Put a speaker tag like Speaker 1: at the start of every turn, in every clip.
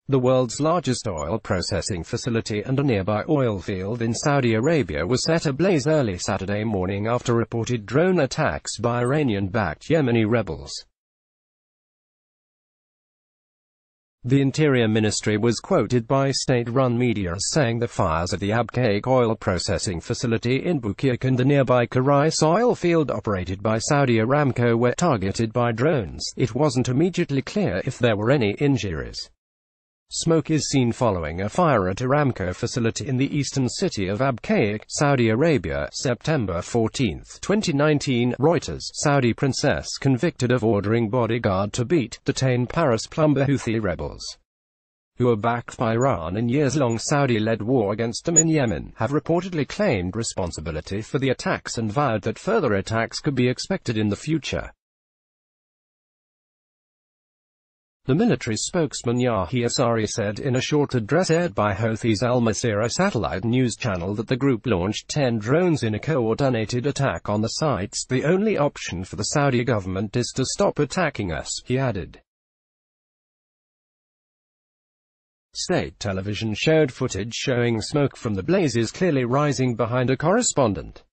Speaker 1: The world's largest oil processing facility and a nearby oil field in Saudi Arabia was set ablaze early Saturday morning after reported drone attacks by Iranian-backed Yemeni rebels. The Interior Ministry was quoted by state-run media as saying the fires at the ablaze oil processing facility in Bukiak and the nearby Karais oil field operated by Saudi Aramco were targeted by drones. It wasn't immediately clear if there were any injuries. Smoke is seen following a fire at Aramco facility in the eastern city of Abqaiq, Saudi Arabia, September 14, 2019. Reuters. Saudi princess convicted of ordering bodyguard to detain Paris plumber. Houthi rebels, who are backed by Iran in years-long Saudi-led war against them in Yemen, have reportedly claimed responsibility for the attacks and vowed that further attacks could be expected in the future. The military spokesman Yahya Sari said in a short address aired by Houthis Al Masirah satellite news channel that the group launched 10 drones in a coordinated attack on the sites. The only option for the Saudi government is to stop attacking us, he added. State television showed footage showing smoke from the blazes clearly rising behind a correspondent.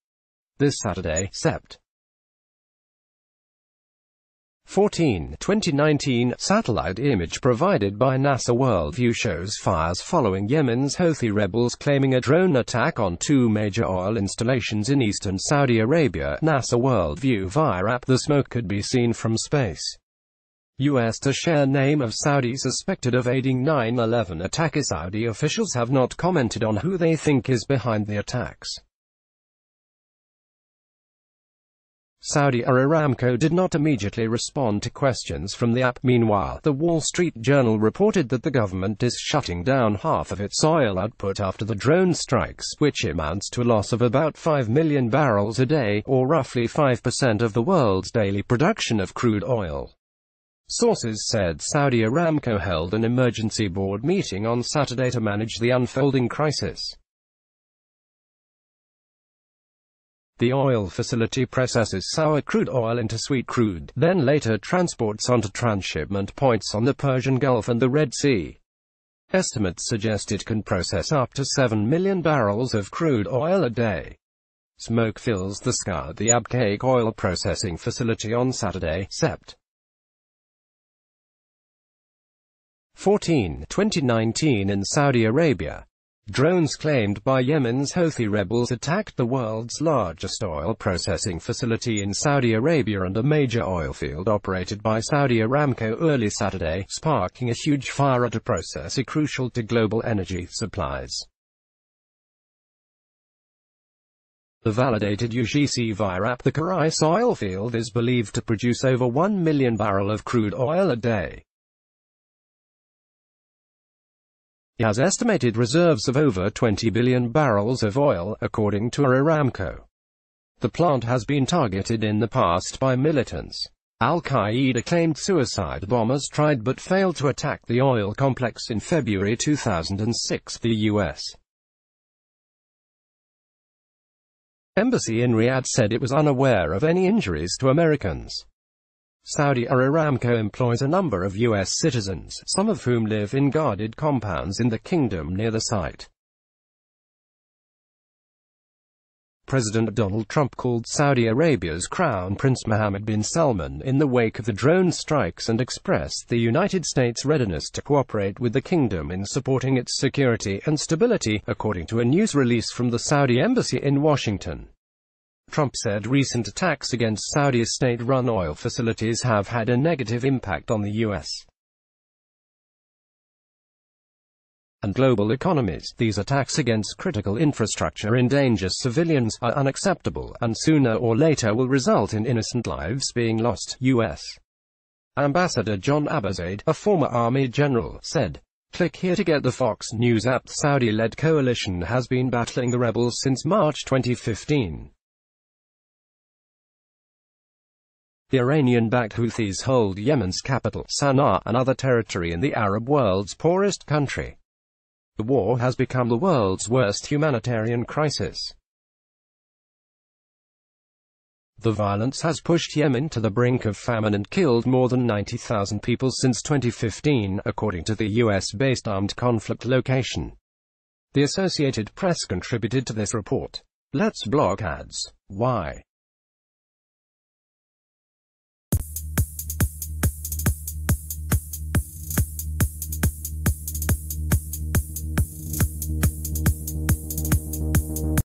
Speaker 1: This Saturday, Sept. 14, 2019, satellite image provided by NASA Worldview shows fires following Yemen's Houthi rebels claiming a drone attack on 2 major oil installations in eastern Saudi Arabia. NASA Worldview via app. The smoke could be seen from space. U.S. to share name of Saudi suspected of aiding 9/11 attacker. Saudi officials have not commented on who they think is behind the attacks. Saudi Aramco did not immediately respond to questions from the app. Meanwhile, the Wall Street Journal reported that the government is shutting down half of its oil output after the drone strikes, which amounts to a loss of about 5 million barrels a day, or roughly 5% of the world's daily production of crude oil. Sources said Saudi Aramco held an emergency board meeting on Saturday to manage the unfolding crisis. The oil facility processes sour crude oil into sweet crude, then later transports onto transshipment points on the Persian Gulf and the Red Sea. Estimates suggest it can process up to 7 million barrels of crude oil a day. Smoke fills the sky at the ablaze oil processing facility on Saturday, Sept. 14, 2019 in Saudi Arabia. Drones claimed by Yemen's Houthi rebels attacked the world's largest oil processing facility in Saudi Arabia and a major oil field operated by Saudi Aramco early Saturday, sparking a huge fire at a processor crucial to global energy supplies. The validated UGC via app. The Karais oil field is believed to produce over 1 million barrels of crude oil a day. It has estimated reserves of over 20 billion barrels of oil, according to Aramco. The plant has been targeted in the past by militants. Al-Qaeda claimed suicide bombers tried but failed to attack the oil complex in February 2006. The U.S. Embassy in Riyadh said it was unaware of any injuries to Americans. Saudi Aramco employs a number of U.S. citizens, some of whom live in guarded compounds in the kingdom near the site. President Donald Trump called Saudi Arabia's Crown Prince Mohammed bin Salman in the wake of the drone strikes and expressed the United States' readiness to cooperate with the kingdom in supporting its security and stability, according to a news release from the Saudi embassy in Washington. Trump said recent attacks against Saudi's state-run oil facilities have had a negative impact on the U.S. and global economies. These attacks against critical infrastructure endanger civilians, are unacceptable, and sooner or later will result in innocent lives being lost, U.S. Ambassador John Abizaid, a former Army general, said. Click here to get the Fox News app. The Saudi-led coalition has been battling the rebels since March 2015. The Iranian-backed Houthis hold Yemen's capital, Sana'a, and other territory in the Arab world's poorest country. The war has become the world's worst humanitarian crisis. The violence has pushed Yemen to the brink of famine and killed more than 90,000 people since 2015, according to the US-based armed conflict location. The Associated Press contributed to this report. Let's block ads. Why?